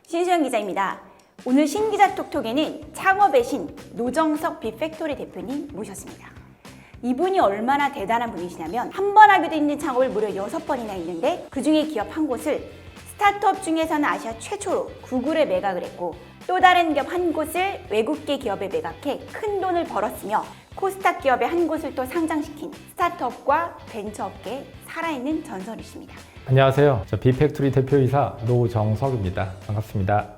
신수영 기자입니다. 오늘 신기자 톡톡에는 창업의 신 노정석 빅팩토리 대표님 모셨습니다. 이분이 얼마나 대단한 분이시냐면 한 번 하게 돼 있는 창업을 무려 6번이나 있는데 그중에 기업 한 곳을 스타트업 중에서는 아시아 최초로 구글에 매각을 했고 또 다른 기업 한 곳을 외국계 기업에 매각해 큰 돈을 벌었으며 코스닥 기업의 한 곳을 또 상장시킨 스타트업과 벤처업계에 살아있는 전설이십니다. 안녕하세요. 저 빅팩토리 대표이사 노정석입니다. 반갑습니다.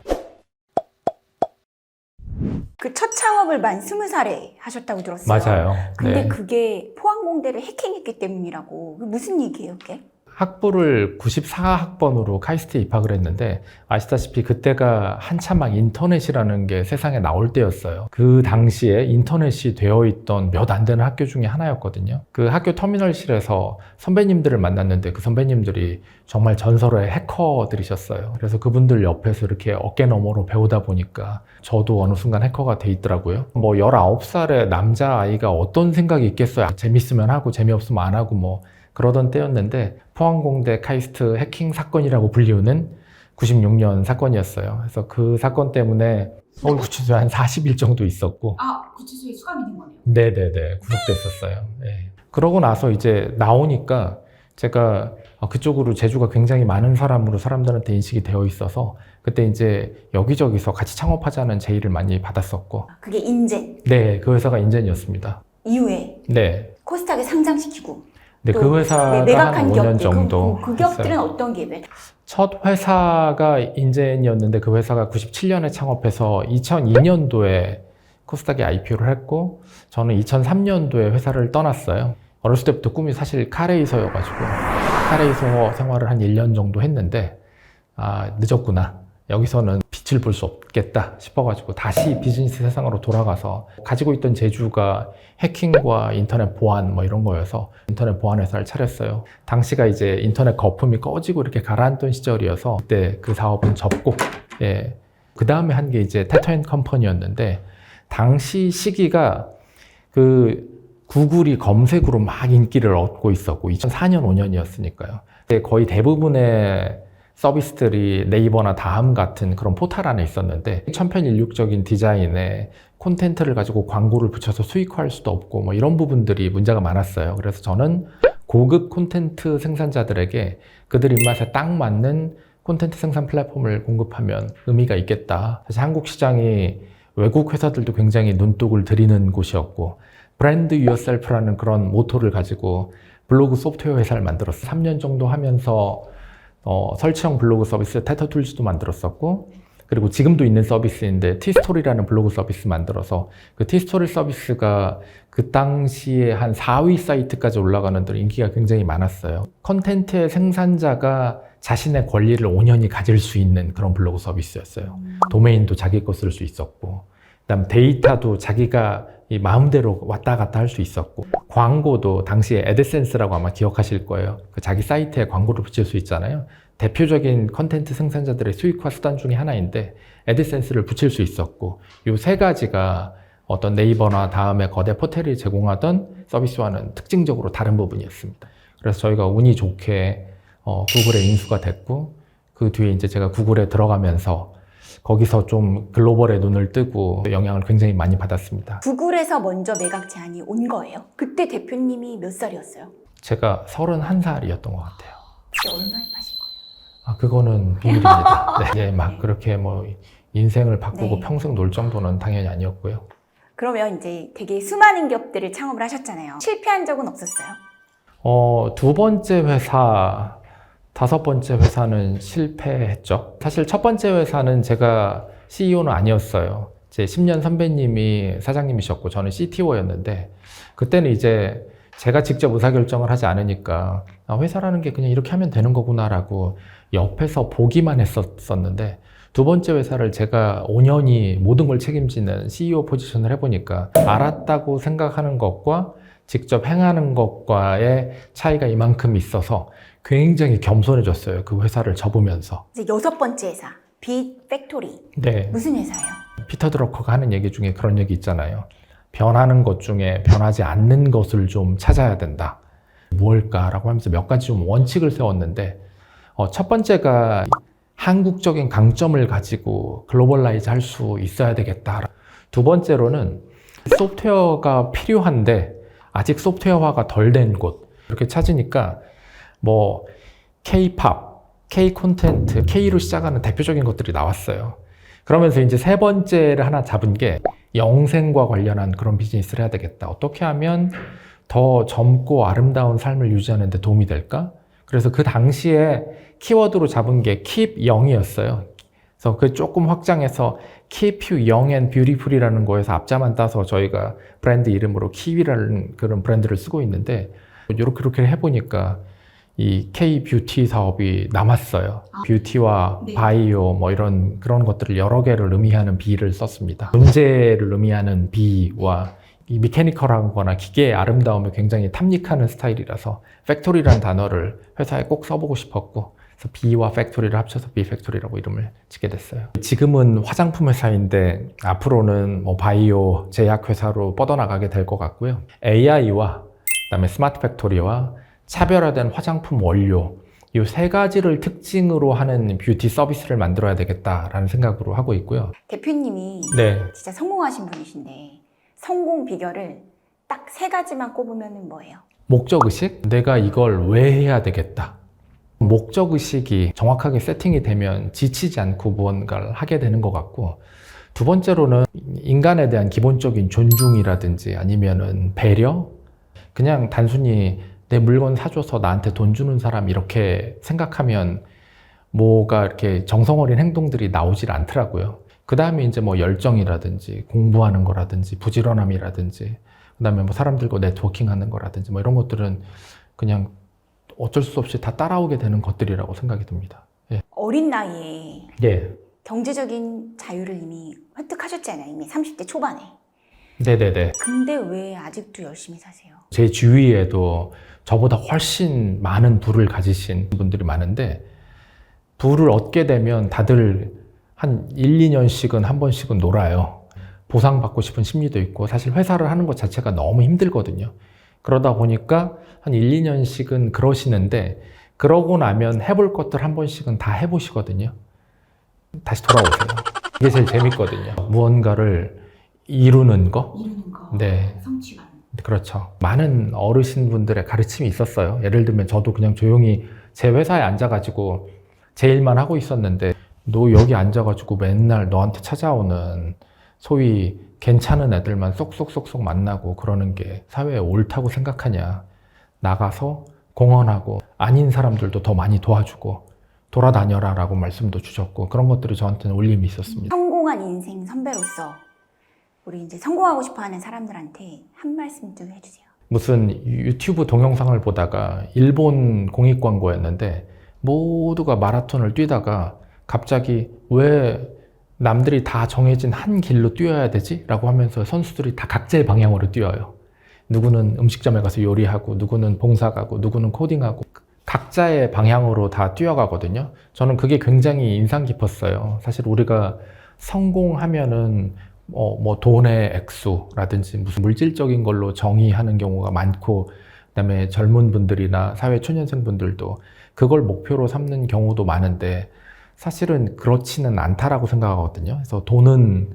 그 첫 창업을 만 20살에 하셨다고 들었어요. 맞아요. 근데 네. 그게 포항공대를 해킹했기 때문이라고. 그게 무슨 얘기예요, 그게? 학부를 94학번으로 카이스트에 입학을 했는데 아시다시피 그때가 한참 막 인터넷이라는 게 세상에 나올 때였어요. 그 당시에 인터넷이 되어 있던 몇 안 되는 학교 중에 하나였거든요. 그 학교 터미널실에서 선배님들을 만났는데 그 선배님들이 정말 전설의 해커들이셨어요. 그래서 그분들 옆에서 이렇게 어깨너머로 배우다 보니까 저도 어느 순간 해커가 돼 있더라고요. 뭐 19살의 남자아이가 어떤 생각이 있겠어요. 재밌으면 하고 재미없으면 안 하고 뭐 그러던 때였는데 포항공대 카이스트 해킹 사건이라고 불리우는 96년 사건이었어요. 그래서 그 사건 때문에 서울구치소에 한 40일 정도 있었고 구치소에 수감이 된 거네요. 네네네 구속됐었어요. 네. 그러고 나서 이제 나오니까 제가 그쪽으로 재주가 굉장히 많은 사람으로 사람들한테 인식이 되어 있어서 그때 이제 여기저기서 같이 창업하자는 제의를 많이 받았었고 그게 인젠 네, 그 회사가 인젠이었습니다. 이후에 네. 코스닥에 상장시키고 네, 또 그 회사가 매각한 한 5년 기업들, 정도 그 기업들은 했어요. 어떤 기업이에요? 첫 회사가 인젠이었는데 그 회사가 97년에 창업해서 2002년도에 코스닥에 IPO를 했고 저는 2003년도에 회사를 떠났어요. 어렸을 때부터 꿈이 사실 카레이서여가지고 카레이서 생활을 한 1년 정도 했는데 늦었구나. 여기서는 빛을 볼 수 없겠다 싶어가지고 다시 비즈니스 세상으로 돌아가서 가지고 있던 재주가 해킹과 인터넷 보안 뭐 이런 거여서 인터넷 보안 회사를 차렸어요. 당시가 이제 인터넷 거품이 꺼지고 이렇게 가라앉던 시절이어서 그때 그 사업은 접고 예. 그 다음에 한 게 이제 테터앤컴퍼니였는데 당시 시기가 그 구글이 검색으로 막 인기를 얻고 있었고 2004년 5년이었으니까요. 거의 대부분의 서비스들이 네이버나 다음 같은 그런 포탈 안에 있었는데 천편일률적인 디자인에 콘텐츠를 가지고 광고를 붙여서 수익화할 수도 없고 뭐 이런 부분들이 문제가 많았어요. 그래서 저는 고급 콘텐츠 생산자들에게 그들 입맛에 딱 맞는 콘텐츠 생산 플랫폼을 공급하면 의미가 있겠다. 사실 한국 시장이 외국 회사들도 굉장히 눈독을 들이는 곳이었고 브랜드 유어셀프라는 그런 모토를 가지고 블로그 소프트웨어 회사를 만들었어요. 3년 정도 하면서 설치형 블로그 서비스 테터툴즈도 만들었었고 그리고 지금도 있는 서비스인데 티스토리라는 블로그 서비스 만들어서 그 티스토리 서비스가 그 당시에 한 4위 사이트까지 올라가는 등 인기가 굉장히 많았어요. 컨텐츠의 생산자가 자신의 권리를 온전히 가질 수 있는 그런 블로그 서비스였어요. 도메인도 자기 거 쓸 수 있었고 그다음 데이터도 자기가 이 마음대로 왔다 갔다 할 수 있었고 광고도 당시에 애드센스라고 아마 기억하실 거예요. 그 자기 사이트에 광고를 붙일 수 있잖아요. 대표적인 컨텐츠 생산자들의 수익화 수단 중에 하나인데 애드센스를 붙일 수 있었고 이 세 가지가 어떤 네이버나 다음에 거대 포털이 제공하던 서비스와는 특징적으로 다른 부분이었습니다. 그래서 저희가 운이 좋게 구글에 인수가 됐고 그 뒤에 이제 제가 구글에 들어가면서 거기서 좀 글로벌에 눈을 뜨고 영향을 굉장히 많이 받았습니다. 구글에서 먼저 매각 제안이 온 거예요? 그때 대표님이 몇 살이었어요? 제가 31살이었던 것 같아요. 그때 얼마에 파신 거예요? 그거는 비밀입니다. 네, 막 그렇게 뭐 인생을 바꾸고 네. 평생 놀 정도는 당연히 아니었고요. 그러면 이제 되게 수많은 기업들을 창업을 하셨잖아요. 실패한 적은 없었어요? 두 번째 회사, 다섯 번째 회사는 실패했죠. 사실 첫 번째 회사는 제가 CEO는 아니었어요. 제 10년 선배님이 사장님이셨고 저는 CTO였는데 그때는 이제 제가 직접 의사결정을 하지 않으니까 회사라는 게 그냥 이렇게 하면 되는 거구나라고 옆에서 보기만 했었는데 두 번째 회사를 제가 5년이 모든 걸 책임지는 CEO 포지션을 해보니까 알았다고 생각하는 것과 직접 행하는 것과의 차이가 이만큼 있어서 굉장히 겸손해졌어요. 그 회사를 접으면서. 이제 6번째 회사, 빅팩토리. 네. 무슨 회사예요? 피터 드러커가 하는 얘기 중에 그런 얘기 있잖아요. 변하는 것 중에 변하지 않는 것을 좀 찾아야 된다. 무엇일까라고 하면서 몇 가지 좀 원칙을 세웠는데 첫 번째가 한국적인 강점을 가지고 글로벌라이즈 할 수 있어야 되겠다. 두 번째로는 소프트웨어가 필요한데 아직 소프트웨어화가 덜 된 곳 이렇게 찾으니까 뭐 K-팝, K-콘텐트, K로 시작하는 대표적인 것들이 나왔어요. 그러면서 이제 세 번째를 하나 잡은 게 영생과 관련한 그런 비즈니스를 해야 되겠다. 어떻게 하면 더 젊고 아름다운 삶을 유지하는 데 도움이 될까? 그래서 그 당시에 키워드로 잡은 게 Keep Young이었어요. 그래서 그 조금 확장해서 Keep You Young and Beautiful이라는 거에서 앞자만 따서 저희가 브랜드 이름으로 키위라는 그런 브랜드를 쓰고 있는데 이렇게 해보니까 이 K-뷰티 사업이 남았어요. 뷰티와 네. 바이오 뭐 이런 그런 것들을 여러 개를 의미하는 B를 썼습니다. 문제를 의미하는 B와 이 미케니컬한 거나 기계의 아름다움을 굉장히 탐닉하는 스타일이라서 팩토리라는 단어를 회사에 꼭 써보고 싶었고 그래서 B와 팩토리를 합쳐서 B 팩토리라고 이름을 짓게 됐어요. 지금은 화장품 회사인데 앞으로는 뭐 바이오 제약 회사로 뻗어나가게 될 것 같고요. AI와 그다음에 스마트 팩토리와 차별화된 화장품 원료 이 세 가지를 특징으로 하는 뷰티 서비스를 만들어야 되겠다라는 생각으로 하고 있고요. 대표님이 네. 진짜 성공하신 분이신데 성공 비결을 딱 세 가지만 꼽으면 뭐예요? 목적의식? 내가 이걸 왜 해야 되겠다. 목적의식이 정확하게 세팅이 되면 지치지 않고 무언가를 하게 되는 것 같고 두 번째로는 인간에 대한 기본적인 존중이라든지 아니면은 배려? 그냥 단순히 내 물건 사줘서 나한테 돈 주는 사람 이렇게 생각하면 뭐가 이렇게 정성 어린 행동들이 나오질 않더라고요. 그 다음에 이제 뭐 열정이라든지 공부하는 거라든지 부지런함이라든지 그 다음에 뭐 사람들과 네트워킹 하는 거라든지 뭐 이런 것들은 그냥 어쩔 수 없이 다 따라오게 되는 것들이라고 생각이 듭니다. 예. 어린 나이에 예. 경제적인 자유를 이미 획득하셨잖아요. 이미 30대 초반에. 네네네. 근데 왜 아직도 열심히 사세요? 제 주위에도 저보다 훨씬 많은 부를 가지신 분들이 많은데 부를 얻게 되면 다들 한 1, 2년씩은 한 번씩은 놀아요. 보상받고 싶은 심리도 있고 사실 회사를 하는 것 자체가 너무 힘들거든요. 그러다 보니까 한 1, 2년씩은 그러시는데 그러고 나면 해볼 것들 한 번씩은 다 해보시거든요. 다시 돌아오세요. 이게 제일 재밌거든요. 무언가를 이루는 거? 이루는 거, 네. 성취감. 그렇죠. 많은 어르신분들의 가르침이 있었어요. 예를 들면 저도 그냥 조용히 제 회사에 앉아가지고 제 일만 하고 있었는데 너 여기 앉아가지고 맨날 너한테 찾아오는 소위 괜찮은 애들만 쏙쏙쏙쏙 만나고 그러는 게 사회에 옳다고 생각하냐. 나가서 공헌하고 아닌 사람들도 더 많이 도와주고 돌아다녀라 라고 말씀도 주셨고 그런 것들이 저한테는 울림이 있었습니다. 성공한 인생 선배로서 우리 이제 성공하고 싶어하는 사람들한테 한 말씀 좀 해주세요. 무슨 유튜브 동영상을 보다가 일본 공익 광고였는데 모두가 마라톤을 뛰다가 갑자기 왜 남들이 다 정해진 한 길로 뛰어야 되지? 라고 하면서 선수들이 다 각자의 방향으로 뛰어요. 누구는 음식점에 가서 요리하고 누구는 봉사 가고 누구는 코딩하고 각자의 방향으로 다 뛰어가거든요. 저는 그게 굉장히 인상 깊었어요. 사실 우리가 성공하면은 뭐 돈의 액수라든지 무슨 물질적인 걸로 정의하는 경우가 많고 그다음에 젊은 분들이나 사회 초년생 분들도 그걸 목표로 삼는 경우도 많은데 사실은 그렇지는 않다라고 생각하거든요. 그래서 돈은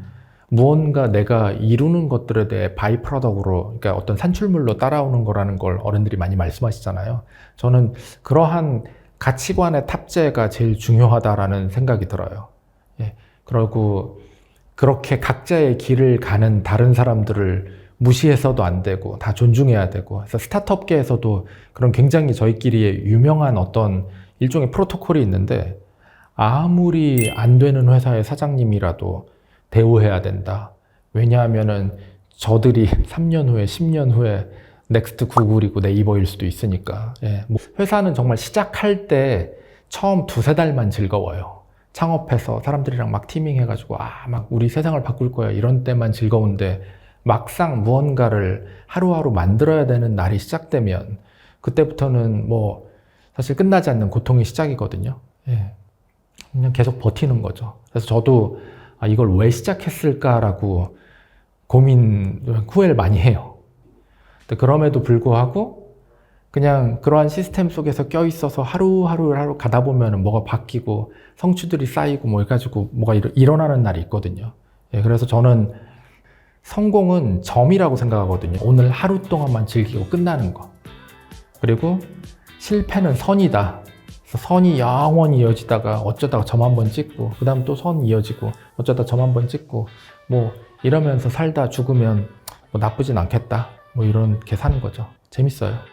무언가 내가 이루는 것들에 대해 바이 프로덕으로 그러니까 어떤 산출물로 따라오는 거라는 걸 어른들이 많이 말씀하시잖아요. 저는 그러한 가치관의 탑재가 제일 중요하다라는 생각이 들어요. 예. 그리고 그렇게 각자의 길을 가는 다른 사람들을 무시해서도 안 되고 다 존중해야 되고 그래서 스타트업계에서도 그런 굉장히 저희끼리의 유명한 어떤 일종의 프로토콜이 있는데 아무리 안 되는 회사의 사장님이라도 대우해야 된다. 왜냐하면은 저들이 3년 후에 10년 후에 넥스트 구글이고 네이버일 수도 있으니까. 예. 뭐 회사는 정말 시작할 때 처음 두세 달만 즐거워요. 창업해서 사람들이랑 막 티밍 해가지고 막 우리 세상을 바꿀 거야 이런 때만 즐거운데 막상 무언가를 하루하루 만들어야 되는 날이 시작되면 그때부터는 뭐 사실 끝나지 않는 고통이 시작이거든요. 예. 그냥 계속 버티는 거죠. 그래서 저도 이걸 왜 시작했을까라고 후회를 많이 해요. 근데 그럼에도 불구하고 그냥 그러한 시스템 속에서 껴있어서 하루 가다 보면 뭐가 바뀌고 성취들이 쌓이고 뭐 해가지고 뭐가 일어나는 날이 있거든요. 예, 그래서 저는 성공은 점이라고 생각하거든요. 오늘 하루 동안만 즐기고 끝나는 거. 그리고 실패는 선이다. 그래서 선이 영원히 이어지다가 어쩌다가 점 한번 찍고 그 다음 또 선 이어지고 어쩌다 점 한번 찍고 뭐 이러면서 살다 죽으면 뭐 나쁘진 않겠다. 뭐 이렇게 사는 거죠. 재밌어요.